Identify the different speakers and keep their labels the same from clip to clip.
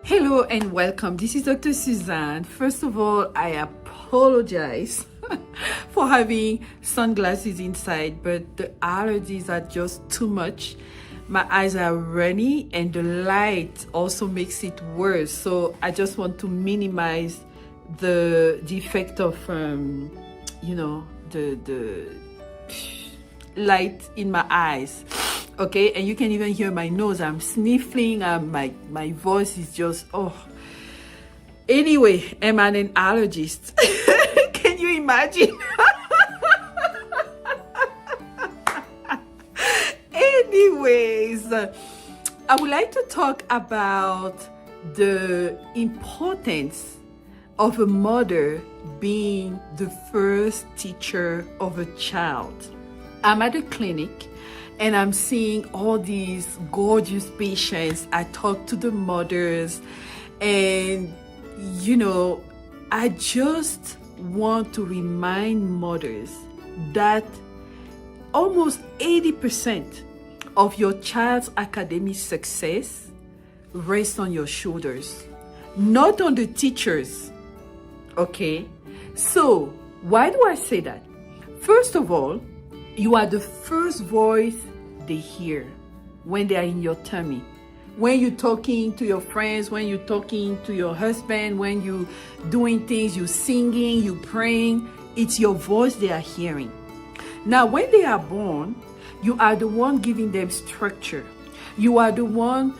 Speaker 1: Hello and welcome. This is Dr. Suzanne. First of all, I apologize for having sunglasses inside, but the allergies are just too much. My eyes are runny and the light also makes it worse. So I just want to minimize the effect of, the light in my eyes. Okay, and you can even hear my nose. I'm sniffling. My voice is just, Anyway, am I an allergist? Can you imagine? Anyways, I would like to talk about the importance of a mother being the first teacher of a child. I'm at a clinic and I'm seeing all these gorgeous patients. I talk to the mothers and, I just want to remind mothers that almost 80% of your child's academic success rests on your shoulders, not on the teachers. Okay? So, why do I say that? First of all, you are the first voice they hear when they are in your tummy. When you're talking to your friends, when you're talking to your husband, when you're doing things, you're singing, you're praying, it's your voice they are hearing. Now, when they are born, you are the one giving them structure. You are the one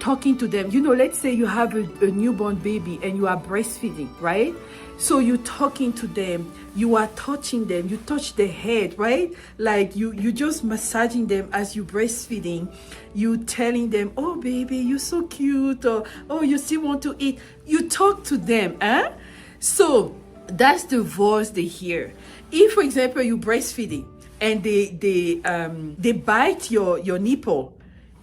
Speaker 1: talking to them. Let's say you have a newborn baby and you are breastfeeding, right? So you're talking to them, you are touching them, you touch their head, right? Like you just massaging them as you breastfeeding. You telling them, oh baby, you're so cute, or oh, you still want to eat. You talk to them, So that's the voice they hear. If, for example, you breastfeeding and they bite your nipple,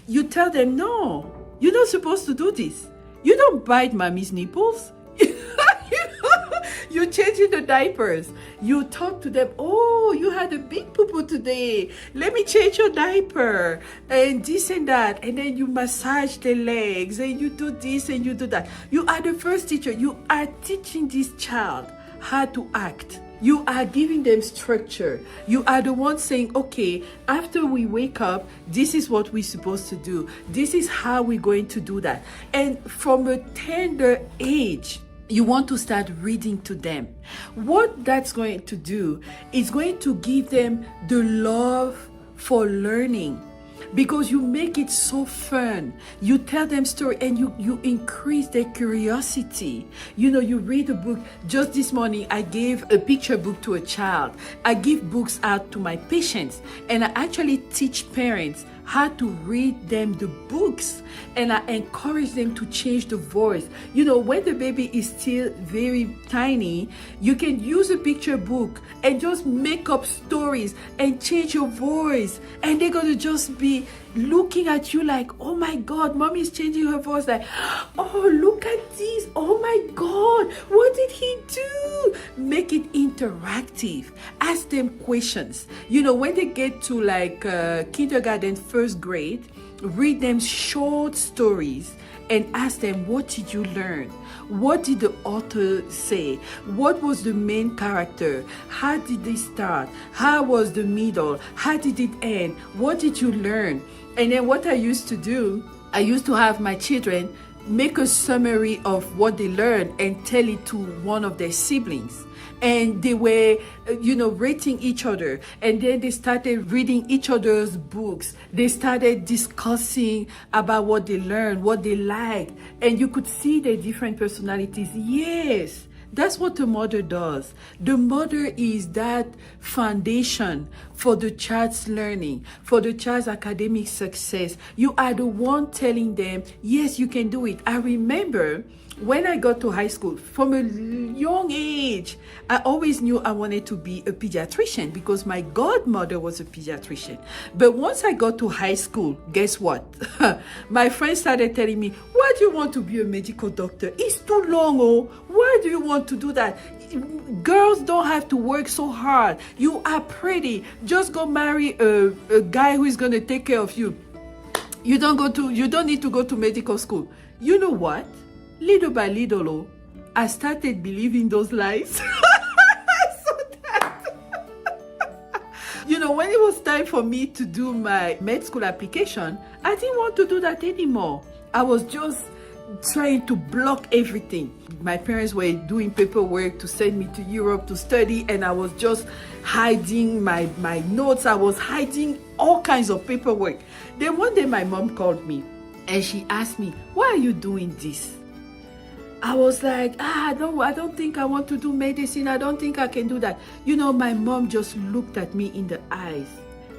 Speaker 1: you tell them, no, you're not supposed to do this. You don't bite mommy's nipples. You're changing the diapers. You talk to them, oh, you had a big poo-poo today. Let me change your diaper. And this and that. And then you massage the legs and you do this and you do that. You are the first teacher. You are teaching this child how to act. You are giving them structure. You are the one saying, okay, after we wake up, this is what we're supposed to do. This is how we're going to do that. And from a tender age, you want to start reading to them. What that's going to do is going to give them the love for learning, because you make it so fun. You tell them story and you increase their curiosity. You read a book. Just this morning, I gave a picture book to a child. I give books out to my patients, and I actually teach parents how to read them the books, and I encourage them to change the voice. When the baby is still very tiny, you can use a picture book and just make up stories and change your voice, and they're gonna just be looking at you like, oh my God, mommy is changing her voice, like, oh, look at this, oh my God, what did he do? Make it interactive. Ask them questions. When they get to like kindergarten, first grade, read them short stories and ask them, what did you learn? What did the author say? What was the main character? How did they start? How was the middle? How did it end? What did you learn? And then what I used to do, I used to have my children make a summary of what they learned and tell it to one of their siblings. And they were, rating each other. And then they started reading each other's books. They started discussing about what they learned, what they liked. And you could see their different personalities. Yes, that's what the mother does. The mother is that foundation for the child's learning, for the child's academic success. You are the one telling them, yes, you can do it. I remember when I got to high school, from a young age, I always knew I wanted to be a pediatrician because my godmother was a pediatrician. But once I got to high school, guess what? My friends started telling me, why do you want to be a medical doctor? It's too long, oh. Why do you want to do that? Girls don't have to work so hard. You are pretty. Just go marry a guy who is going to take care of you. You don't need to go to medical school. You know what? little by little, I started believing those lies. When it was time for me to do my med school application, I didn't want to do that anymore. I was just trying to block everything. My parents were doing paperwork to send me to Europe to study, and I was just hiding my notes. I was hiding all kinds of paperwork. Then one day my mom called me and she asked me, "Why are you doing this?" I was like, I don't think I want to do medicine. I don't think I can do that. My mom just looked at me in the eyes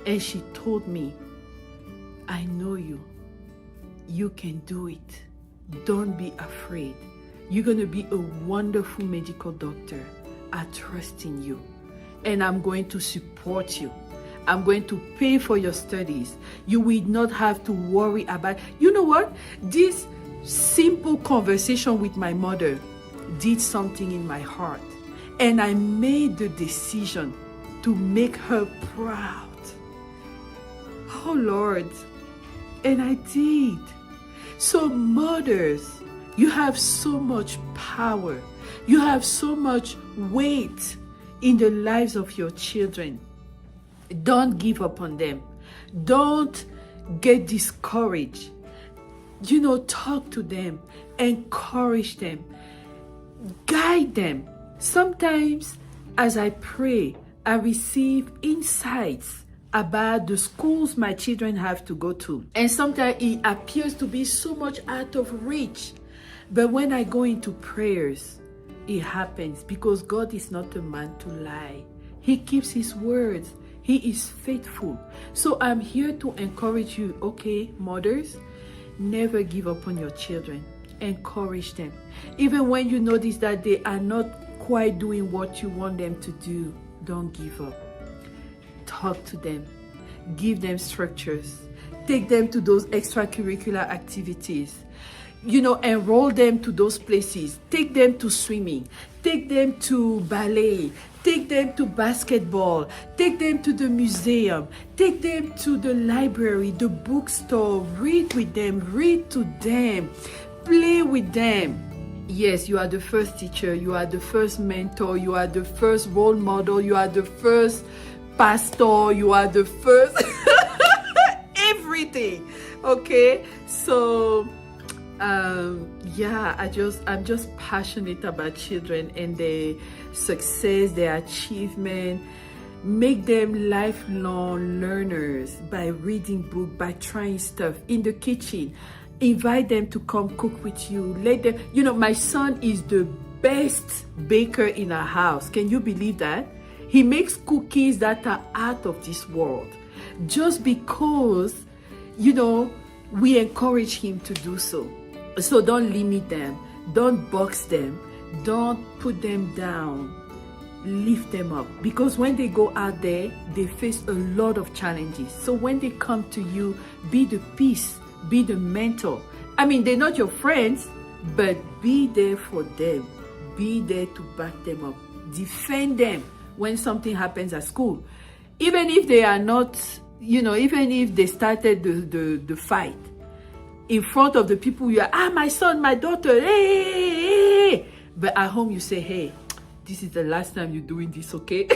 Speaker 1: and she told me, "I know you. You can do it. Don't be afraid. You're going to be a wonderful medical doctor. I trust in you. And I'm going to support you. I'm going to pay for your studies. You will not have to worry about..." You know what? This simple conversation with my mother did something in my heart. And I made the decision to make her proud. Oh Lord. And I did. So mothers, you have so much power. You have so much weight in the lives of your children. Don't give up on them. Don't get discouraged. Talk to them, encourage them, guide them. Sometimes as I pray, I receive insights about the schools my children have to go to. And sometimes it appears to be so much out of reach. But when I go into prayers, it happens, because God is not a man to lie. He keeps his words. He is faithful. So I'm here to encourage you, okay, mothers? Never give up on your children. Encourage them. Even when you notice that they are not quite doing what you want them to do, don't give up. Talk to them. Give them structures. Take them to those extracurricular activities. Enroll them to those places. Take them to swimming. Take them to ballet. Take them to basketball. Take them to the museum. Take them to the library, the bookstore. Read with them. Read to them. Play with them. Yes, you are the first teacher. You are the first mentor. You are the first role model. You are the first pastor. You are the first everything. Okay? So I'm just passionate about children and their success, their achievement. Make them lifelong learners by reading books, by trying stuff in the kitchen. Invite them to come cook with you. Let them, my son is the best baker in our house. Can you believe that? He makes cookies that are out of this world. Just because, we encourage him to do so. So don't limit them. Don't box them. Don't put them down. Lift them up. Because when they go out there, they face a lot of challenges. So when they come to you, be the peace. Be the mentor. I mean, they're not your friends, but be there for them. Be there to back them up. Defend them when something happens at school. Even if they are not, even if they started the fight. In front of the people, you are, my son, my daughter, hey. But at home, you say, hey, this is the last time you're doing this, okay?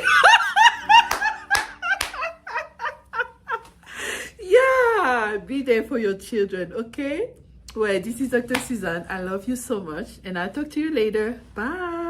Speaker 1: Yeah, be there for your children, okay? Well, this is Dr. Suzanne. I love you so much, and I'll talk to you later. Bye.